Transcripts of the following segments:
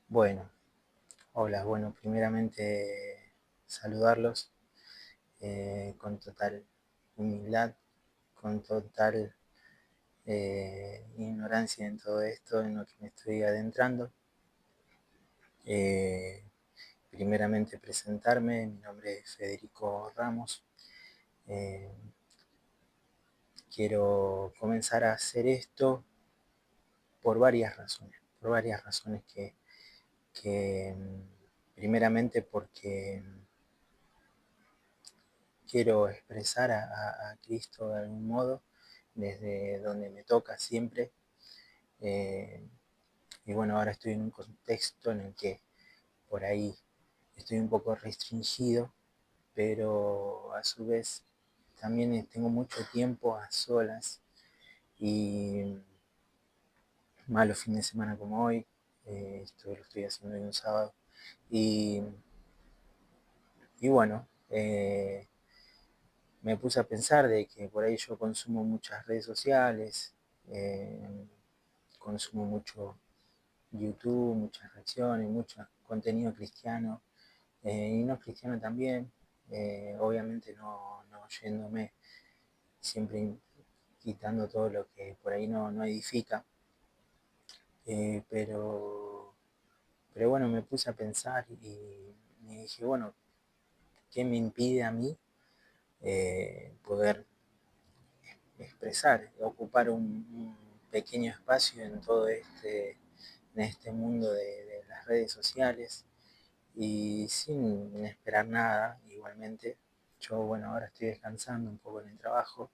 Bueno, hola, bueno, primeramente saludarlos con total humildad, con total ignorancia en todo esto, en lo que me estoy adentrando. Eh, Primeramente presentarme, mi nombre es Federico Ramos. Eh, Quiero comenzar a hacer esto por varias razones que primeramente porque quiero expresar a Cristo de algún modo, desde donde me toca siempre. Eh, y bueno, ahora estoy en un contexto en el que por ahí estoy un poco restringido, pero a su vez también tengo mucho tiempo a solas y malos fines de semana como hoy. Esto lo estoy haciendo hoy un sábado. Y, y bueno, me puse a pensar de que por ahí yo consumo muchas redes sociales, eh, consumo mucho YouTube, muchas reacciones, mucho contenido cristiano y no cristiano también, obviamente no yéndome, siempre quitando todo lo que por ahí no edifica, eh, pero, pero bueno, me puse a pensar y me dije, bueno, ¿qué me impide a mí poder expresar, ocupar un pequeño espacio en todo en este mundo de las redes sociales y sin esperar nada igualmente? Yo, bueno, ahora estoy descansando un poco en el trabajo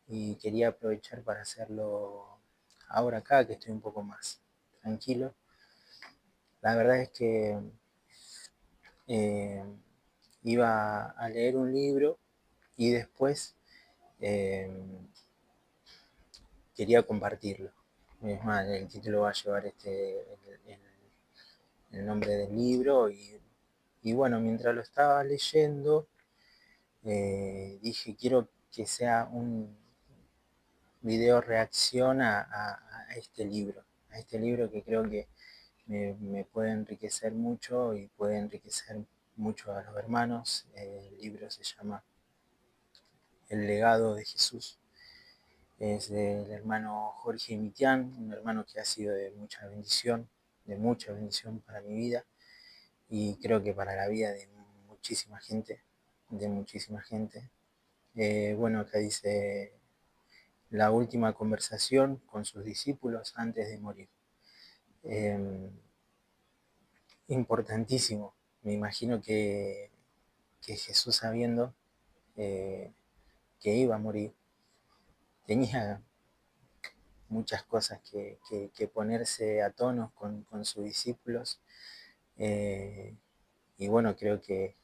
y quería aprovechar para hacerlo ahora acá, que estoy un poco más tranquilo. La verdad es que eh, iba a leer un libro y después eh, quería compartirlo. Es más, el título va a llevar el nombre del libro y bueno, mientras lo estaba leyendo, dije, quiero que sea un video reacción a este libro que creo que me puede enriquecer mucho y puede enriquecer mucho a los hermanos. El libro se llama El legado de Jesús. Es del hermano Jorge Mitián, un hermano que ha sido de mucha bendición para mi vida y creo que para la vida de muchísima gente, de muchísima gente. Bueno, acá dice la última conversación con sus discípulos antes de morir. Eh, Importantísimo. Me imagino que Jesús, sabiendo eh, que iba a morir, tenía muchas cosas que ponerse a tono con sus discípulos. Eh, y bueno, creo que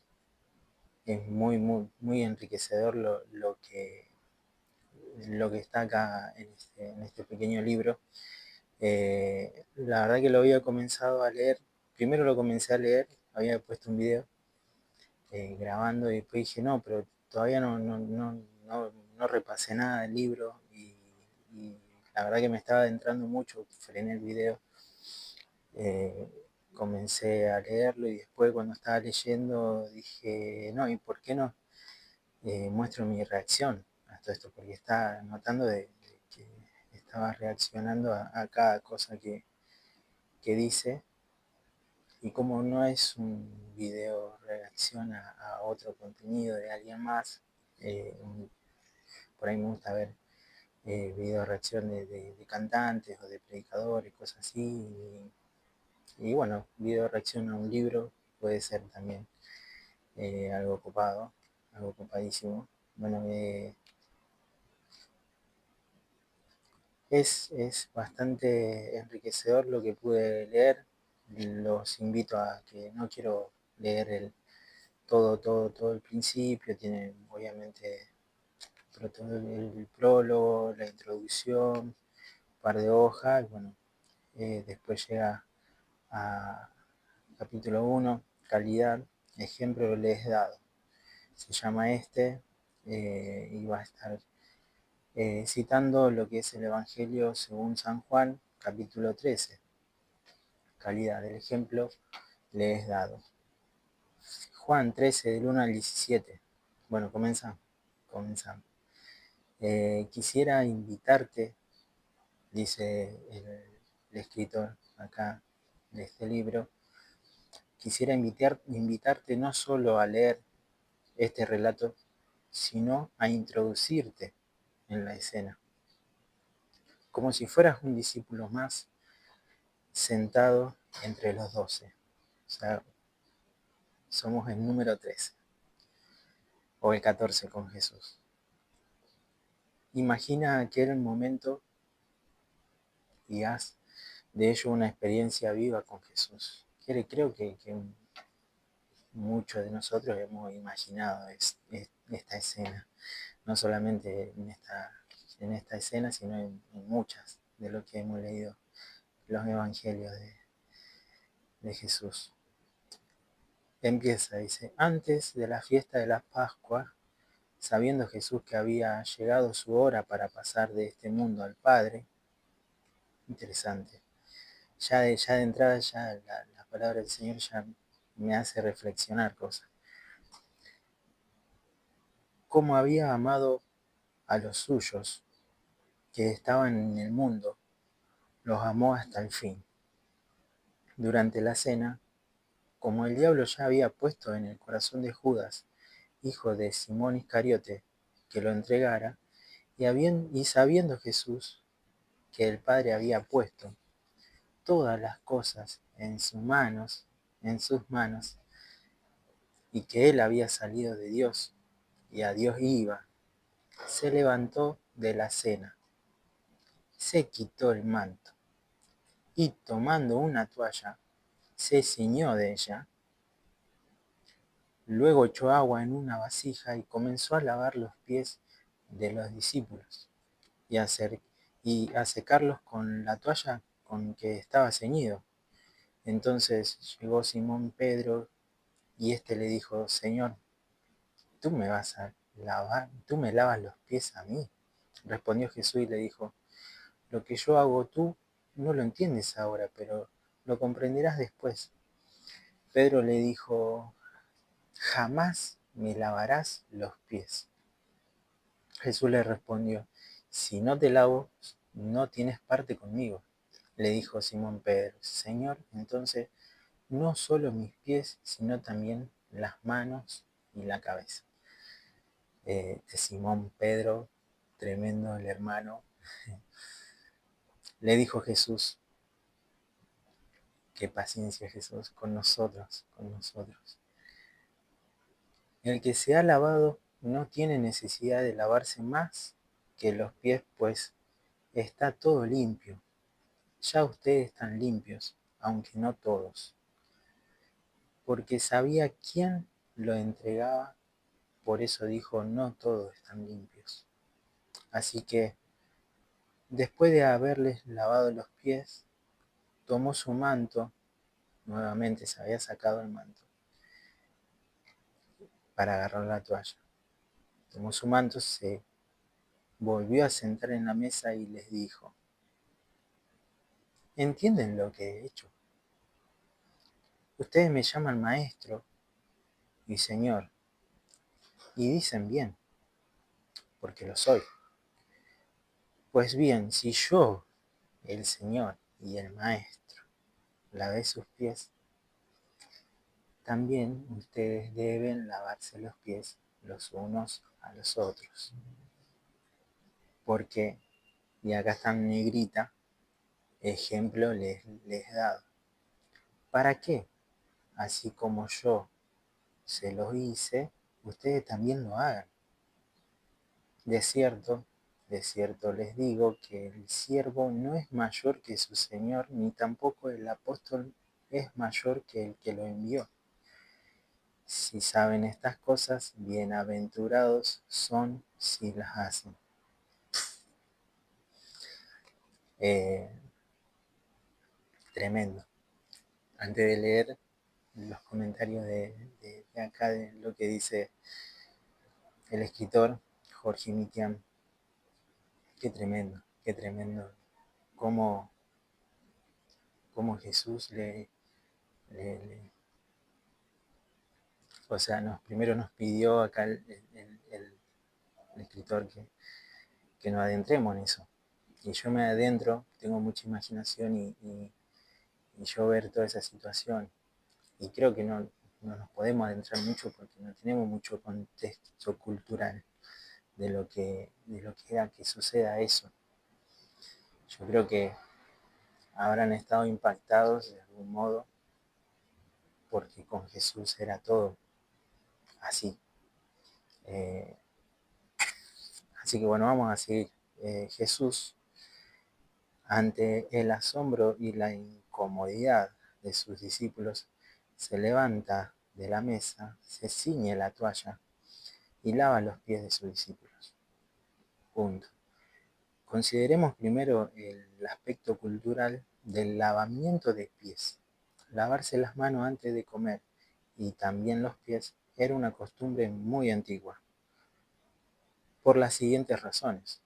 es muy enriquecedor lo que está acá en este pequeño libro. La verdad que lo había comenzado a leer, primero lo comencé a leer, había puesto un video grabando y después dije, no, pero todavía no repasé nada del libro y la verdad que me estaba adentrando mucho, frené el video, eh, comencé a leerlo y después cuando estaba leyendo dije, no, ¿y por qué no muestro mi reacción a todo esto? Porque estaba notando de que estaba reaccionando a cada cosa que dice. Y como no es un video reacción a otro contenido de alguien más, eh, por ahí me gusta ver video reacción de cantantes o de predicadores, cosas así. Y bueno, video reacción a un libro puede ser también algo ocupado, algo ocupadísimo. Bueno, es bastante enriquecedor lo que pude leer. Los invito a que no quiero leer todo el principio, tiene obviamente todo el prólogo, la introducción, un par de hojas, y bueno, después llega a capítulo 1, calidad, ejemplo les he dado. Se llama y va a estar citando lo que es el Evangelio según San Juan, capítulo 13. calidad del ejemplo le es dado. Juan 13, del 1 al 17. Bueno, comenzamos. Quisiera invitarte, dice el escritor acá de este libro, quisiera invitarte no solo a leer este relato, sino a introducirte en la escena, como si fueras un discípulo más sentado entre los 12. O sea, somos el número 13 o el 14 con Jesús. Imagina aquel momento y haz de ello una experiencia viva con Jesús. Creo que muchos de nosotros hemos imaginado esta escena, no solamente en esta escena, sino en muchas de lo que hemos leído los evangelios de Jesús. Empieza, dice, antes de la fiesta de la Pascua, sabiendo Jesús que había llegado su hora para pasar de este mundo al Padre. Interesante. Ya de entrada, ya la palabra del Señor ya me hace reflexionar cosas. Como había amado a los suyos que estaban en el mundo, los amó hasta el fin. Durante la cena, como el diablo ya había puesto en el corazón de Judas, hijo de Simón Iscariote, que lo entregara, y sabiendo Jesús que el Padre había puesto todas las cosas en sus manos, y que él había salido de Dios y a Dios iba, se levantó de la cena, se quitó el manto y tomando una toalla, se ciñó de ella, luego echó agua en una vasija y comenzó a lavar los pies de los discípulos y a secarlos con la toalla con que estaba ceñido. Entonces llegó Simón Pedro y éste le dijo, Señor, ¿tú me vas a lavar? ¿Tú me lavas los pies a mí? Respondió Jesús y le dijo, lo que yo hago tú no lo entiendes ahora, pero lo comprenderás después. Pedro le dijo, jamás me lavarás los pies. Jesús le respondió, si no te lavo, no tienes parte conmigo. Le dijo Simón Pedro, Señor, entonces no solo mis pies, sino también las manos y la cabeza. De Simón Pedro, tremendo el hermano, le dijo Jesús, qué paciencia Jesús con nosotros, con nosotros. El que se ha lavado no tiene necesidad de lavarse más que los pies, pues está todo limpio. Ya ustedes están limpios, aunque no todos. Porque sabía quién lo entregaba, por eso dijo, no todos están limpios. Así que, después de haberles lavado los pies, tomó su manto, nuevamente se había sacado el manto, para agarrar la toalla. Tomó su manto, se volvió a sentar en la mesa y les dijo, ¿entienden lo que he hecho? Ustedes me llaman maestro y señor, y dicen bien, porque lo soy. Pues bien, si yo, el señor y el maestro, lavé sus pies, también ustedes deben lavarse los pies los unos a los otros. Porque, y acá está en negrita, ejemplo les he dado. ¿Para qué? Así como yo se los hice, ustedes también lo hagan. De cierto les digo que el siervo no es mayor que su señor, ni tampoco el apóstol es mayor que el que lo envió. Si saben estas cosas, bienaventurados son si las hacen. Eh, Tremendo. Antes de leer los comentarios de acá, de lo que dice el escritor Jorge Mitian, qué tremendo, cómo cómo Jesús o sea, primero nos pidió acá el escritor que nos adentremos en eso. Y yo me adentro, tengo mucha imaginación y yo ver toda esa situación. Y creo que no nos podemos adentrar mucho porque no tenemos mucho contexto cultural de lo que era que suceda eso. Yo creo que habrán estado impactados de algún modo porque con Jesús era todo así. Eh, Así que bueno, vamos a seguir. Jesús, ante el asombro y la incomodidad de sus discípulos, se levanta de la mesa, se ciñe la toalla y lava los pies de sus discípulos. Punto. Consideremos primero el aspecto cultural del lavamiento de pies. Lavarse las manos antes de comer y también los pies era una costumbre muy antigua, por las siguientes razones.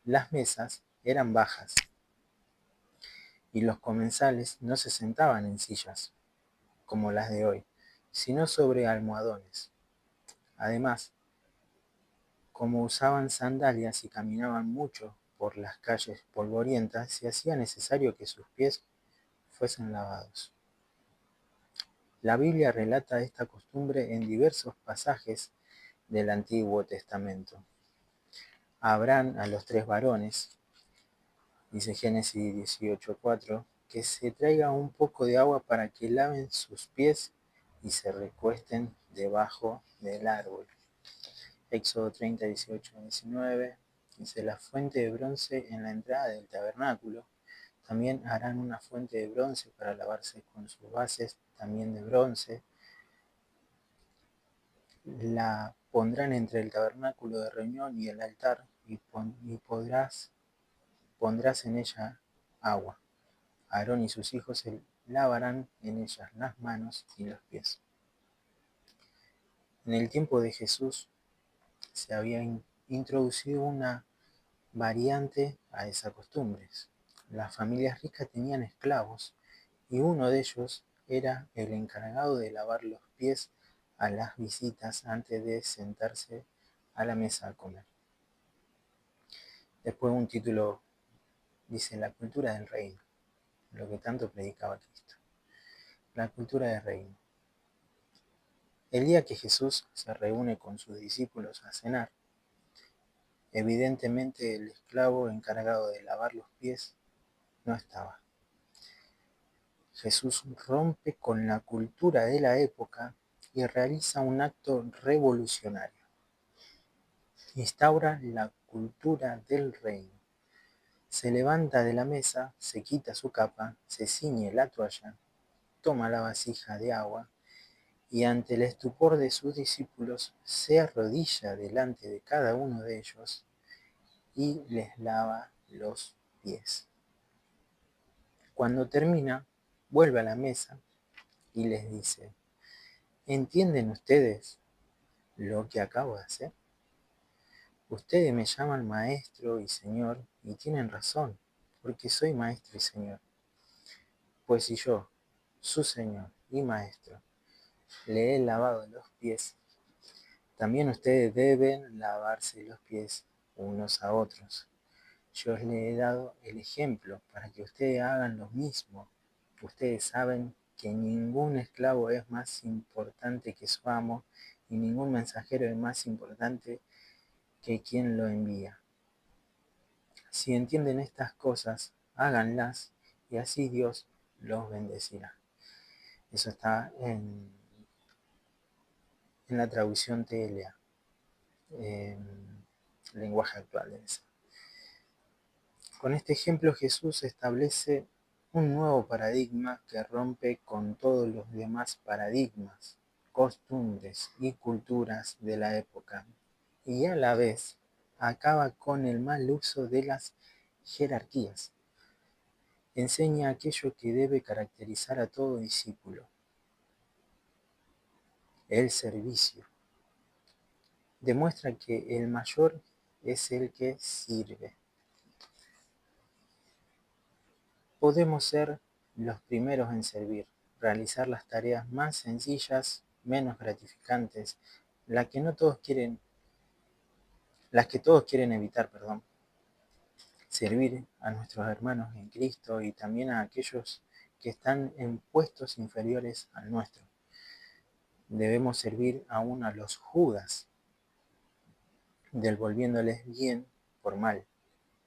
Las mesas eran bajas y los comensales no se sentaban en sillas, como las de hoy, sino sobre almohadones. Además, como usaban sandalias y caminaban mucho por las calles polvorientas, se hacía necesario que sus pies fuesen lavados. La Biblia relata esta costumbre en diversos pasajes del Antiguo Testamento. Abraham a los 3 varones, dice Génesis 18:4, que se traiga un poco de agua para que laven sus pies y se recuesten debajo del árbol. Éxodo 30, 18, 19, dice la fuente de bronce en la entrada del tabernáculo. También harán una fuente de bronce para lavarse con sus bases, también de bronce. La pondrán entre el tabernáculo de reunión y el altar y pondrás en ella agua. Aarón y sus hijos se lavarán en ellas las manos y los pies. En el tiempo de Jesús se había introducido una variante a esa costumbre. Las familias ricas tenían esclavos y uno de ellos era el encargado de lavar los pies a las visitas antes de sentarse a la mesa a comer. Después un título dice la cultura del reino, lo que tanto predicaba Cristo. La cultura del reino. El día que Jesús se reúne con sus discípulos a cenar, evidentemente el esclavo encargado de lavar los pies no estaba. Jesús rompe con la cultura de la época y realiza un acto revolucionario. Instaura la cultura del reino. Se levanta de la mesa, se quita su capa, se ciñe la toalla, toma la vasija de agua y ante el estupor de sus discípulos se arrodilla delante de cada uno de ellos y les lava los pies. Cuando termina, vuelve a la mesa y les dice: ¿entienden ustedes lo que acabo de hacer? Ustedes me llaman maestro y señor y tienen razón, porque soy maestro y señor. Pues si yo, su señor y maestro, le he lavado los pies, también ustedes deben lavarse los pies unos a otros. Yo les he dado el ejemplo para que ustedes hagan lo mismo. Ustedes saben que ningún esclavo es más importante que su amo y ningún mensajero es más importante que quien lo envía. Si entienden estas cosas, háganlas y así Dios los bendecirá. Eso está en la traducción TLA, en lenguaje actual. Con este ejemplo Jesús establece un nuevo paradigma que rompe con todos los demás paradigmas, costumbres y culturas de la época y a la vez acaba con el mal uso de las jerarquías. Enseña aquello que debe caracterizar a todo discípulo: el servicio. Demuestra que el mayor es el que sirve. Podemos ser los primeros en servir, realizar las tareas más sencillas, menos gratificantes, las que no todos quieren, las que todos quieren evitar, perdón. Servir a nuestros hermanos en Cristo y también a aquellos que están en puestos inferiores al nuestro. Debemos servir aún a los Judas, devolviéndoles bien por mal.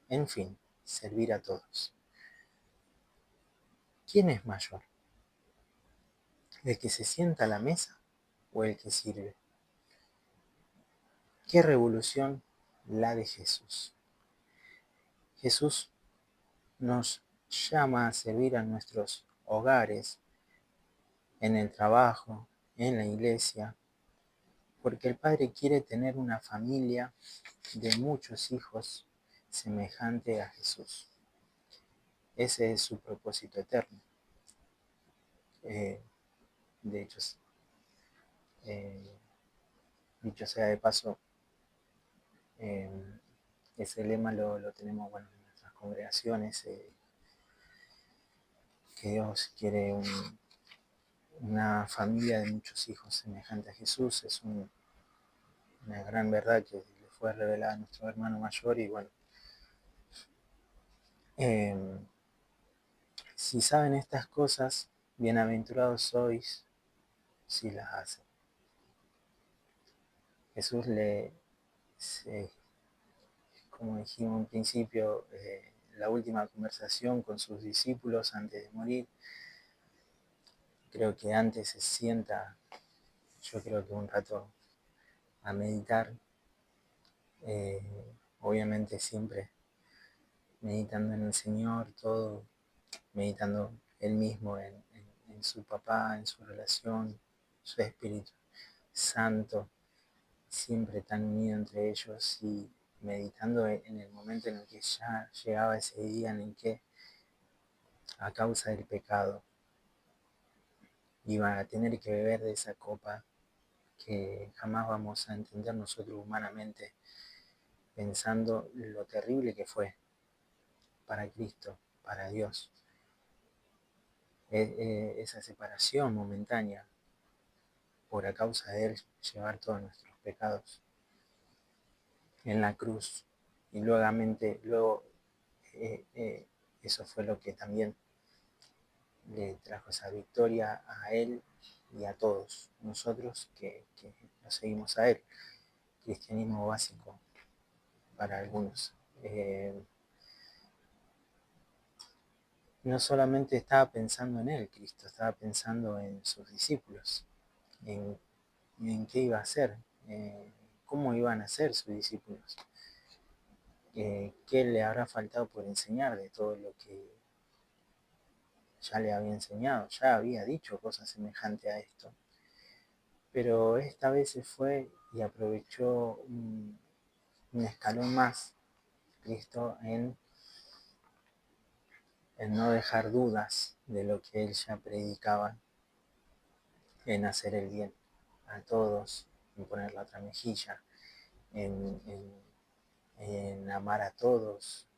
En fin, servir a todos. ¿Quién es mayor? ¿El que se sienta a la mesa o el que sirve? ¿Qué revolución la de Jesús? Jesús nos llama a servir a nuestros hogares, en el trabajo, en la iglesia, porque el Padre quiere tener una familia de muchos hijos semejante a Jesús. Ese es su propósito eterno. De hecho, eh, dicho sea de paso, eh, ese lema lo tenemos bueno, en nuestras congregaciones, que Dios quiere una familia de muchos hijos semejante a Jesús. Es una gran verdad que le fue revelada a nuestro hermano mayor y bueno, si saben estas cosas, bienaventurados sois si las hacen. Jesús como dijimos en principio, la última conversación con sus discípulos antes de morir, creo que antes se sienta, yo creo que un rato a meditar, obviamente siempre meditando en el Señor, todo, meditando él mismo en su papá, en su relación, su Espíritu Santo, siempre tan unido entre ellos y meditando en el momento en el que ya llegaba ese día en el que a causa del pecado iba a tener que beber de esa copa que jamás vamos a entender nosotros humanamente, pensando lo terrible que fue para Cristo, para Dios, esa separación momentánea por a causa de Él llevar todos nuestros pecados en la cruz. Y luego eso fue lo que también le trajo esa victoria a Él y a todos nosotros que lo seguimos a Él. Cristianismo básico para algunos. No solamente estaba pensando en Él, Cristo, estaba pensando en sus discípulos, en, en qué iba a hacer, cómo iban a ser sus discípulos, qué le habrá faltado por enseñar de todo lo que ya le había enseñado, ya había dicho cosas semejantes a esto. Pero esta vez se fue y aprovechó un escalón más, Cristo, en no dejar dudas de lo que él ya predicaba, en hacer el bien a todos, en poner la otra mejilla, en amar a todos,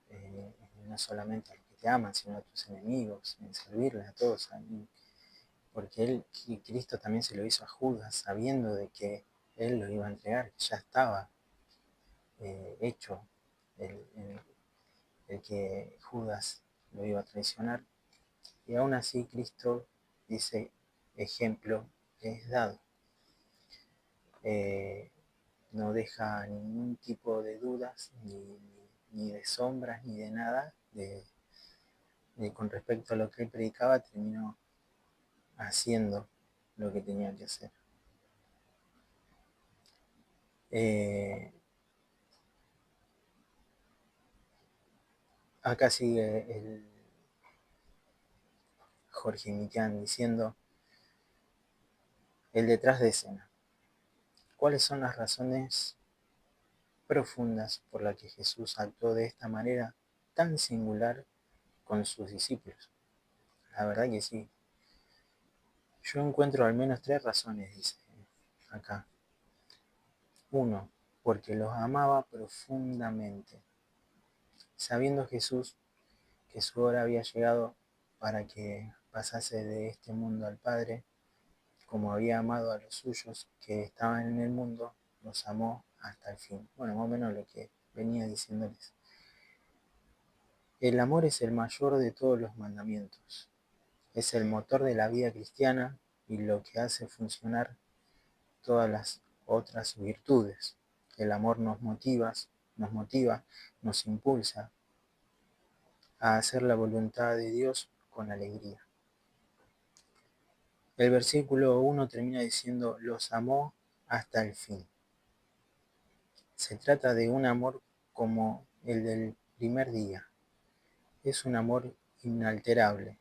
no solamente a los que te aman, sino a tus enemigos, en servirles a todos, porque Cristo también se lo hizo a Judas, sabiendo de que él lo iba a entregar, que ya estaba hecho el que Judas lo iba a traicionar, y aún así Cristo dice, ejemplo es dado. No deja ningún tipo de dudas, ni de sombras, ni de nada, con respecto a lo que él predicaba, terminó haciendo lo que tenía que hacer. Acá sigue el Jorge Mitián diciendo, el detrás de escena. ¿Cuáles son las razones profundas por las que Jesús actuó de esta manera tan singular con sus discípulos? La verdad que sí. Yo encuentro al menos 3 razones, dice acá. 1, porque los amaba profundamente, sabiendo Jesús que su hora había llegado pasase de este mundo al Padre, como había amado a los suyos que estaban en el mundo, los amó hasta el fin. Bueno, más o menos lo que venía diciéndoles. El amor es el mayor de todos los mandamientos. Es el motor de la vida cristiana y lo que hace funcionar todas las otras virtudes. El amor nos motiva, nos impulsa a hacer la voluntad de Dios con alegría. El versículo 1 termina diciendo, los amó hasta el fin. Se trata de un amor como el del primer día. Es un amor inalterable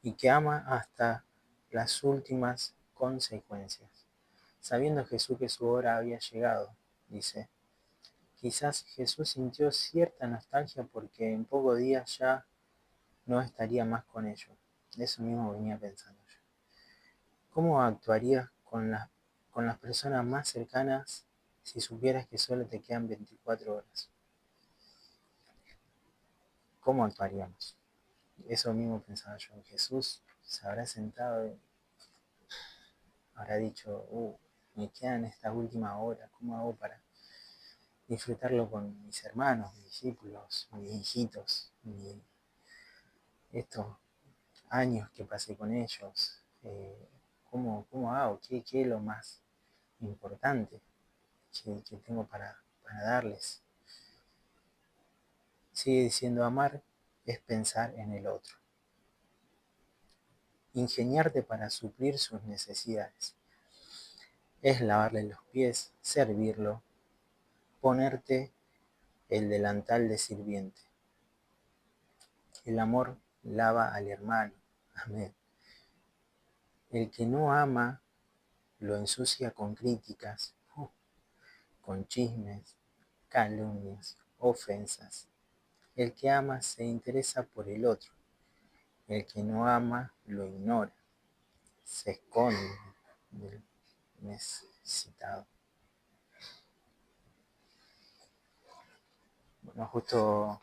y que ama hasta las últimas consecuencias. Sabiendo Jesús que su hora había llegado, dice, quizás Jesús sintió cierta nostalgia porque en pocos días ya no estaría más con ellos. Eso mismo venía pensando yo. ¿Cómo actuarías con las personas más cercanas si supieras que solo te quedan 24 horas? ¿Cómo actuaríamos? Eso mismo pensaba yo. Jesús se habrá sentado y habrá dicho, me quedan estas últimas horas, ¿cómo hago para disfrutarlo con mis hermanos, mis discípulos, mis hijitos, estos años que pasé con ellos? ¿Cómo hago? ¿Qué es lo más importante que tengo para darles? Sigue diciendo, amar es pensar en el otro, ingeniarte para suplir sus necesidades. Es lavarle los pies, servirlo, ponerte el delantal de sirviente. El amor lava al hermano. Amén. El que no ama lo ensucia con críticas, con chismes, calumnias, ofensas. El que ama se interesa por el otro. El que no ama lo ignora, se esconde del necesitado. Bueno, justo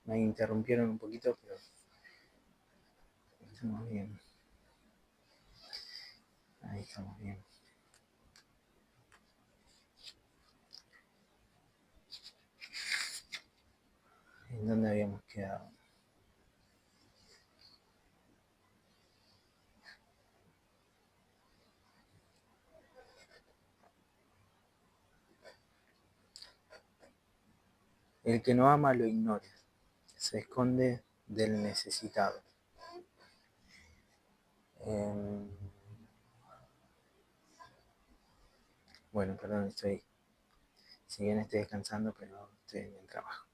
me interrumpieron un poquito, pero estamos bien. Ahí estamos bien. ¿En dónde habíamos quedado? El que no ama lo ignora, se esconde del necesitado. Bueno, perdón, si bien estoy descansando, pero estoy en el trabajo.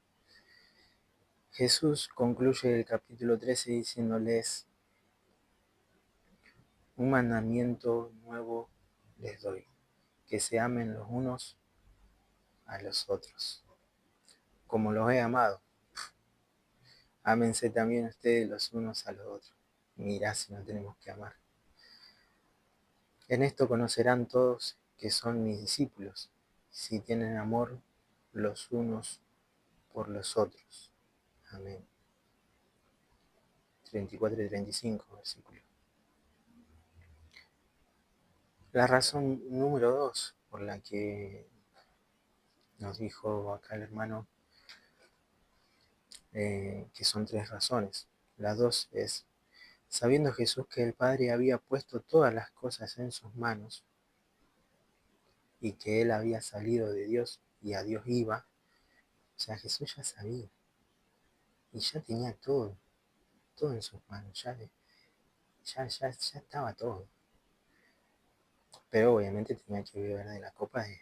Jesús concluye el capítulo 13 diciéndoles, un mandamiento nuevo les doy, que se amen los unos a los otros, como los he amado. Ámense también ustedes los unos a los otros. Mirá si no tenemos que amar. En esto conocerán todos que son mis discípulos, si tienen amor los unos por los otros. Amén. 34 y 35 versículos. La razón número 2 por la que nos dijo acá el hermano, que son 3 razones. La 2 es, sabiendo Jesús que el Padre había puesto todas las cosas en sus manos y que él había salido de Dios y a Dios iba, o sea, Jesús ya sabía y ya tenía todo en sus manos, ya estaba todo. Pero obviamente tenía que beber de la copa de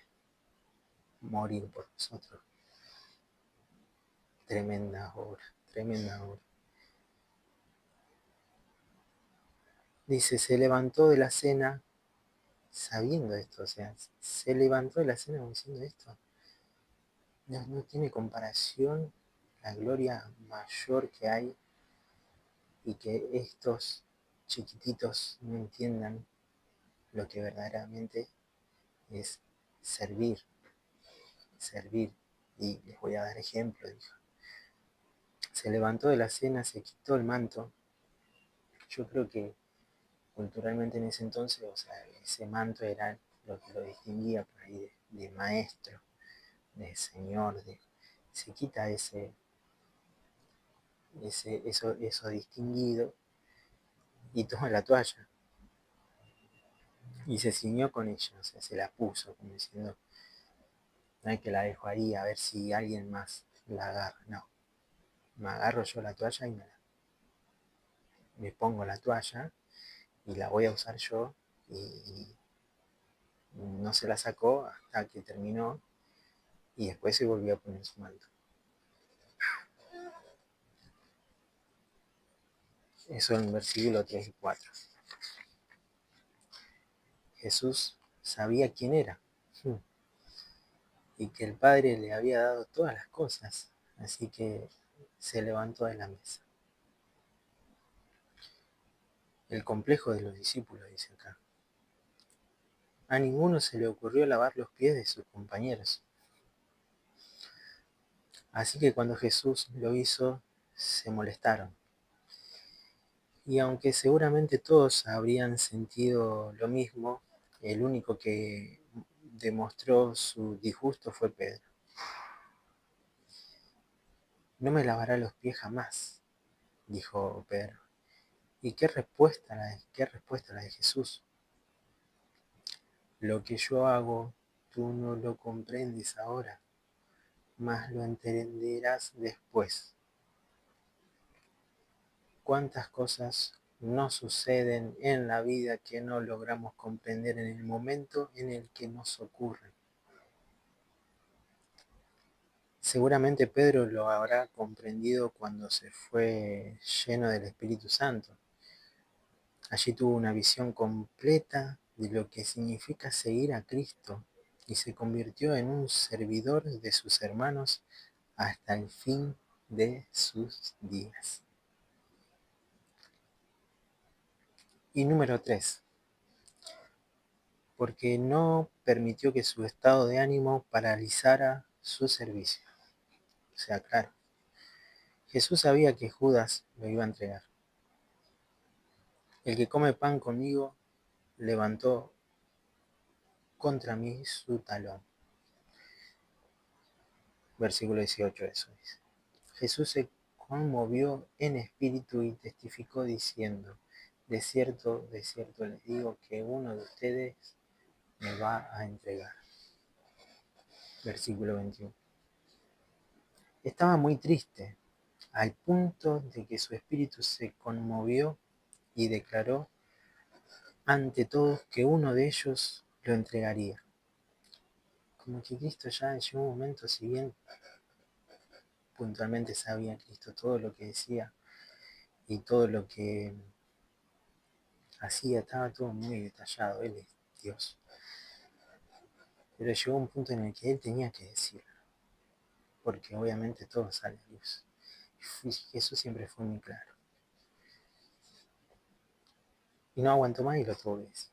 morir por nosotros. Tremenda obra, tremenda obra. Dice, se levantó de la cena sabiendo esto, o sea, se levantó de la cena diciendo esto. No tiene comparación la gloria mayor que hay y que estos chiquititos no entiendan lo que verdaderamente es servir. Y les voy a dar ejemplo, dijo. Se levantó de la cena, se quitó el manto yo creo que culturalmente en ese entonces, o sea, ese manto era lo que lo distinguía por ahí de maestro, de señor, se quita eso distinguido y toma la toalla y se ciñó con ella, o sea, se la puso como diciendo, no es que la dejo ahí a ver si alguien más la agarra, no, me agarro yo la toalla y me pongo la toalla y la voy a usar yo y no se la sacó hasta que terminó y después se volvió a poner su manto. Eso en el versículo 3 y 4. Jesús sabía quién era y que el Padre le había dado todas las cosas, así que se levantó de la mesa. El complejo de los discípulos, dice acá. A ninguno se le ocurrió lavar los pies de sus compañeros. Así que cuando Jesús lo hizo, se molestaron. Y aunque seguramente todos habrían sentido lo mismo, el único que demostró su disgusto fue Pedro. No me lavará los pies jamás, dijo Pedro. ¿Y qué respuesta la de Jesús? Lo que yo hago, tú no lo comprendes ahora, mas lo entenderás después. ¿Cuántas cosas no suceden en la vida que no logramos comprender en el momento en el que nos ocurren? Seguramente Pedro lo habrá comprendido cuando se fue lleno del Espíritu Santo. Allí tuvo una visión completa de lo que significa seguir a Cristo y se convirtió en un servidor de sus hermanos hasta el fin de sus días. Y número 3, porque no permitió que su estado de ánimo paralizara su servicio. O sea, claro, Jesús sabía que Judas lo iba a entregar. El que come pan conmigo levantó contra mí su talón. Versículo 18, eso dice. Jesús se conmovió en espíritu y testificó diciendo, de cierto les digo que uno de ustedes me va a entregar. Versículo 21. Estaba muy triste, al punto de que su espíritu se conmovió y declaró ante todos que uno de ellos lo entregaría. Como que Cristo ya en un momento, si bien puntualmente sabía Cristo todo lo que decía y todo lo que hacía, estaba todo muy detallado, Él es Dios. Pero llegó un punto en el que Él tenía que decirlo, porque obviamente todo sale a luz. Jesús siempre fue muy claro. Y no aguantó más y lo tuvo que decir.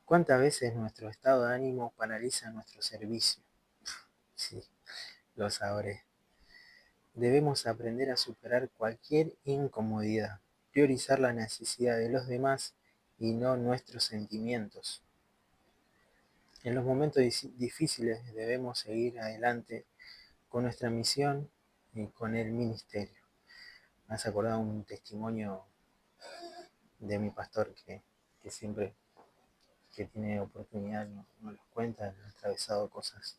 ¿Cuántas veces nuestro estado de ánimo paraliza nuestro servicio? Sí, lo sabré. Debemos aprender a superar cualquier incomodidad, priorizar la necesidad de los demás y no nuestros sentimientos. En los momentos difíciles debemos seguir adelante con nuestra misión y con el ministerio. Me has acordado un testimonio de mi pastor que siempre que tiene oportunidad nos los cuenta, ha atravesado cosas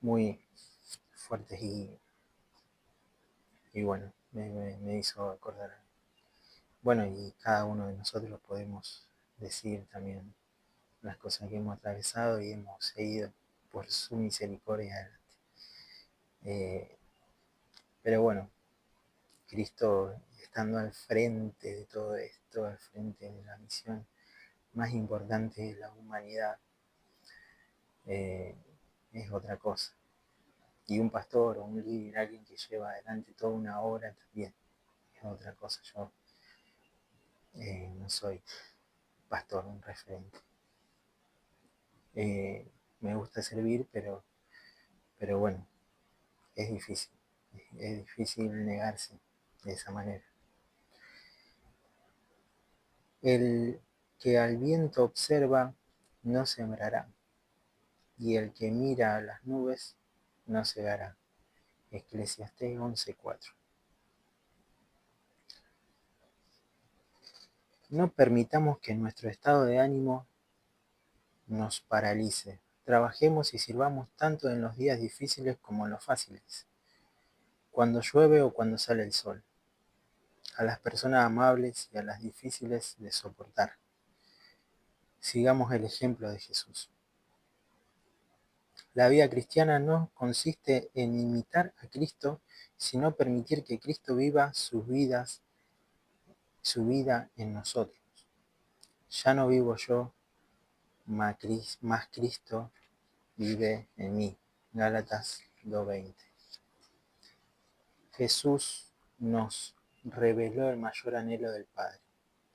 muy fuertes y bueno, me hizo acordar. Bueno, y cada uno de nosotros podemos decir también las cosas que hemos atravesado y hemos seguido por su misericordia adelante. Pero bueno, Cristo estando al frente de todo esto, al frente de la misión más importante de la humanidad, es otra cosa. Y un pastor o un líder, alguien que lleva adelante toda una obra también es otra cosa. Yo no soy pastor, un referente. Me gusta servir, pero bueno, es difícil negarse. de esa manera. El que al viento observa no sembrará, y el que mira a las nubes no cegará. Eclesiastés 11:4. No permitamos que nuestro estado de ánimo nos paralice. Trabajemos y sirvamos tanto en los días difíciles como en los fáciles, cuando llueve o cuando sale el sol, a las personas amables y a las difíciles de soportar. Sigamos el ejemplo de Jesús. La vida cristiana no consiste en imitar a Cristo, sino permitir que Cristo viva su vida en nosotros. Ya no vivo yo, más Cristo vive en mí. Gálatas 2:20. Jesús nos reveló el mayor anhelo del Padre,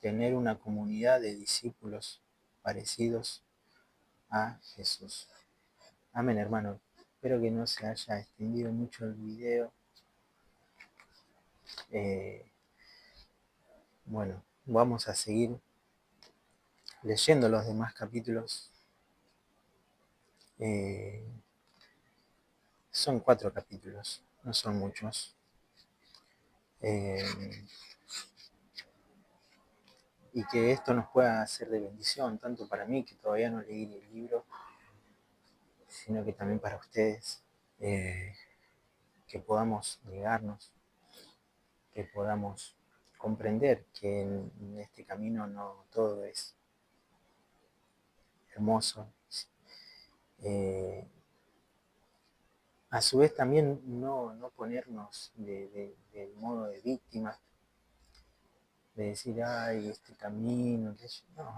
tener una comunidad de discípulos parecidos a Jesús. Amén, hermano. Espero que no se haya extendido mucho el video. Bueno, vamos a seguir leyendo los demás capítulos. Son 4 capítulos, no son muchos. Y que esto nos pueda ser de bendición, tanto para mí, que todavía no leí el libro, sino que también para ustedes, que podamos negarnos, que podamos comprender que en este camino no todo es hermoso. A su vez también no ponernos del modo de víctima, de decir, ay, este camino, no,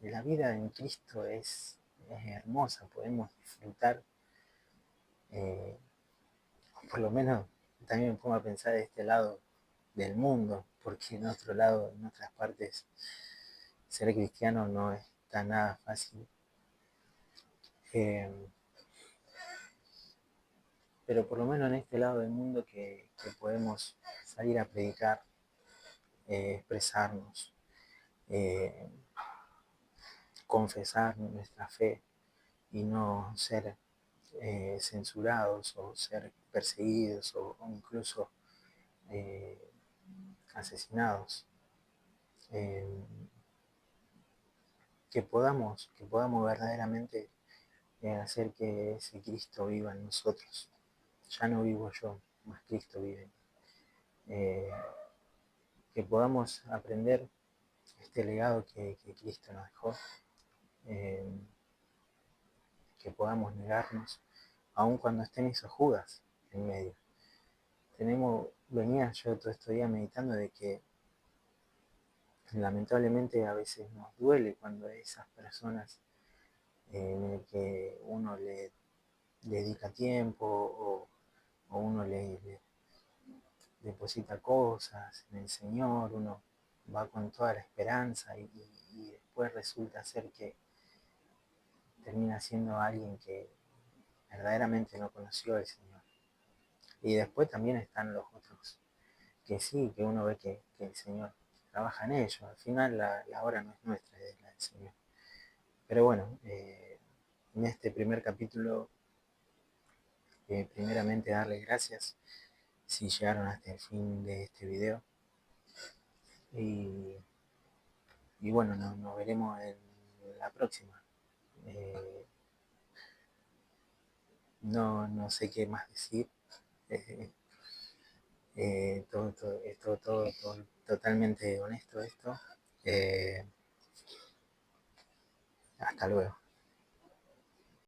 la vida en Cristo es hermosa, podemos disfrutar, por lo menos también me pongo a pensar de este lado del mundo, porque en otro lado, en otras partes, ser cristiano no está nada fácil. Pero por lo menos en este lado del mundo que podemos salir a predicar, expresarnos, confesar nuestra fe y no ser censurados o ser perseguidos o incluso asesinados. Que podamos verdaderamente hacer que ese Cristo viva en nosotros. Ya no vivo yo, más Cristo vive. Que podamos aprender este legado que Cristo nos dejó, que podamos negarnos, aun cuando estén esos Judas en medio. Venía yo todo estos días meditando de que lamentablemente a veces nos duele cuando esas personas en el que uno le dedica tiempo o uno le deposita cosas en el Señor, uno va con toda la esperanza y después resulta ser que termina siendo alguien que verdaderamente no conoció al Señor. Y después también están los otros, que sí, que uno ve que el Señor trabaja en ellos. Al final la obra no es nuestra, es la del Señor. Pero bueno, en este primer capítulo, primeramente darle gracias si llegaron hasta el fin de este video. Y bueno, nos veremos en la próxima. No sé qué más decir. Todo totalmente honesto esto. Hasta luego.